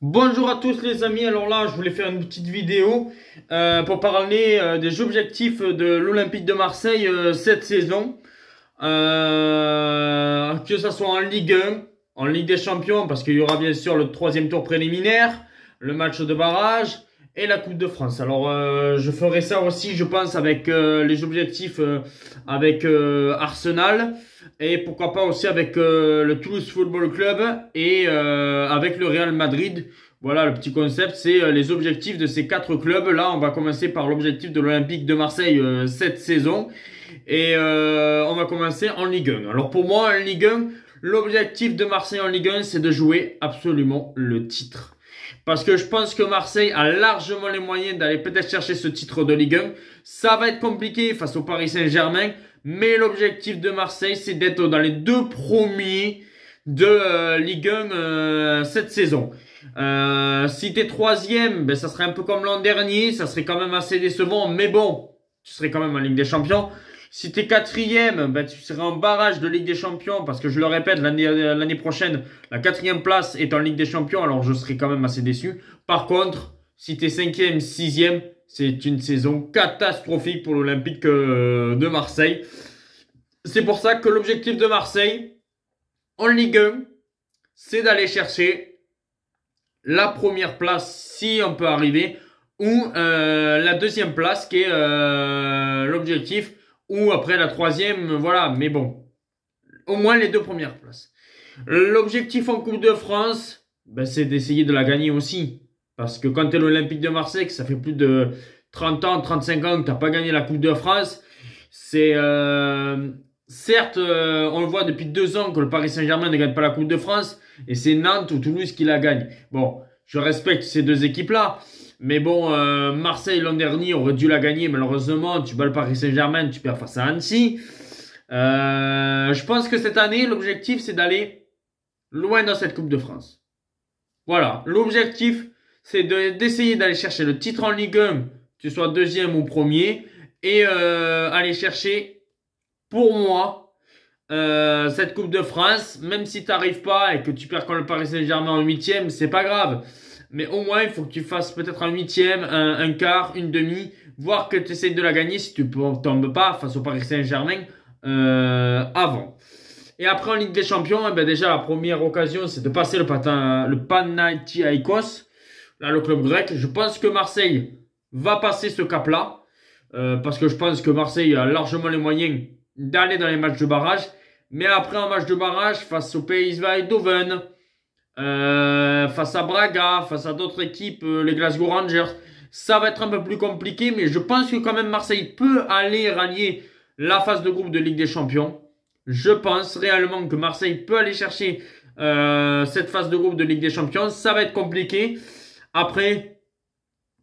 Bonjour à tous les amis, alors là je voulais faire une petite vidéo pour parler des objectifs de l'Olympique de Marseille cette saison. Que ça soit en Ligue 1, en Ligue des Champions, parce qu'il y aura bien sûr le troisième tour préliminaire, le match de barrage et la Coupe de France. Alors je ferai ça aussi je pense avec les objectifs avec Arsenal. Et pourquoi pas aussi avec le Toulouse Football Club et avec le Real Madrid. Voilà, le petit concept, c'est les objectifs de ces quatre clubs. Là, on va commencer par l'objectif de l'Olympique de Marseille cette saison. Et on va commencer en Ligue 1. Alors pour moi, en Ligue 1, l'objectif de Marseille en Ligue 1, c'est de jouer absolument le titre. Parce que je pense que Marseille a largement les moyens d'aller peut-être chercher ce titre de Ligue 1. Ça va être compliqué face au Paris Saint-Germain. Mais l'objectif de Marseille, c'est d'être dans les deux premiers de Ligue 1 cette saison. Si t'es troisième, ben ça serait un peu comme l'an dernier, ça serait quand même assez décevant, mais bon, tu serais quand même en Ligue des Champions. Si t'es quatrième, ben tu serais en barrage de Ligue des Champions, parce que je le répète, l'année prochaine, la quatrième place est en Ligue des Champions, alors je serais quand même assez déçu. Par contre, si t'es cinquième, sixième, c'est une saison catastrophique pour l'Olympique de Marseille. C'est pour ça que l'objectif de Marseille en Ligue 1, c'est d'aller chercher la première place si on peut arriver, ou la deuxième place qui est l'objectif, ou après la troisième, voilà. Mais bon, au moins les deux premières places. L'objectif en Coupe de France, ben, c'est d'essayer de la gagner aussi. Parce que quand tu es l'Olympique de Marseille, que ça fait plus de 30 ans, 35 ans que tu n'as pas gagné la Coupe de France, c'est... certes, on le voit depuis 2 ans que le Paris Saint-Germain ne gagne pas la Coupe de France, et c'est Nantes ou Toulouse qui la gagne. Bon, je respecte ces deux équipes-là, mais bon, Marseille l'an dernier aurait dû la gagner, malheureusement, tu bats le Paris Saint-Germain, tu perds face à Annecy. Je pense que cette année, l'objectif, c'est d'aller loin dans cette Coupe de France. Voilà, l'objectif, c'est d'essayer d'aller chercher le titre en Ligue 1, que tu sois deuxième ou premier, et aller chercher, pour moi, cette Coupe de France. Même si tu n'arrives pas et que tu perds contre le Paris Saint-Germain en huitième, c'est pas grave. Mais au moins, il faut que tu fasses peut-être un huitième, un quart, une demi, voire que tu essayes de la gagner si tu ne tombes pas face au Paris Saint-Germain avant. Et après, en Ligue des Champions, eh ben déjà, la première occasion, c'est de passer le Panathinaikos, là, le club grec. Je pense que Marseille va passer ce cap-là, parce que je pense que Marseille a largement les moyens d'aller dans les matchs de barrage. Mais après, en match de barrage, face au PSV Eindhoven, face à Braga, face à d'autres équipes, les Glasgow Rangers, ça va être un peu plus compliqué. Mais je pense que quand même Marseille peut aller rallier la phase de groupe de Ligue des Champions. Je pense réellement que Marseille peut aller chercher cette phase de groupe de Ligue des Champions. Ça va être compliqué. Après,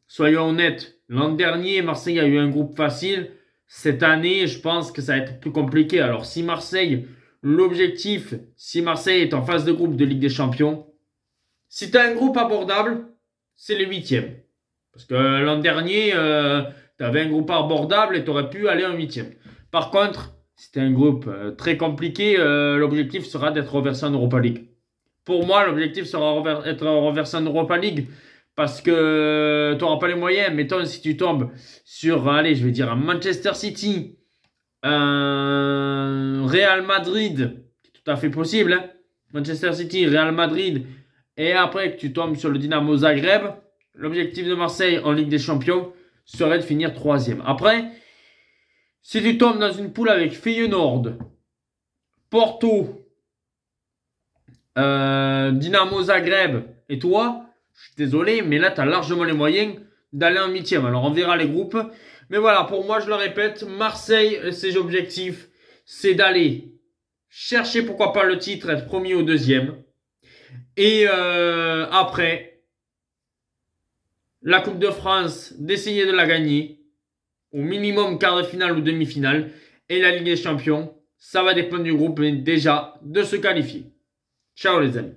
soyons honnêtes, l'an dernier, Marseille a eu un groupe facile. Cette année, je pense que ça va être plus compliqué. Alors, si Marseille, l'objectif, si Marseille est en phase de groupe de Ligue des Champions, si tu as un groupe abordable, c'est les huitièmes. Parce que l'an dernier, tu avais un groupe abordable et tu aurais pu aller en huitième. Par contre, si tu as un groupe très compliqué, l'objectif sera d'être reversé en Europa League. Pour moi, l'objectif sera d'être reversé en Europa League. Parce que tu n'auras pas les moyens. Mettons, si tu tombes sur, allez, je vais dire un Manchester City, un Real Madrid, c'est tout à fait possible, hein. Manchester City, Real Madrid, et après que tu tombes sur le Dynamo Zagreb, l'objectif de Marseille en Ligue des Champions serait de finir troisième. Après, si tu tombes dans une poule avec Feyenoord, Porto, Dynamo Zagreb et toi, je suis désolé, mais là, tu as largement les moyens d'aller en huitième. Alors, on verra les groupes. Mais voilà, pour moi, je le répète, Marseille, ses objectifs, c'est d'aller chercher, pourquoi pas, le titre, être premier ou deuxième. Et après, la Coupe de France, d'essayer de la gagner. Au minimum quart de finale ou demi-finale. Et la Ligue des Champions, ça va dépendre du groupe, mais déjà de se qualifier. Ciao les amis.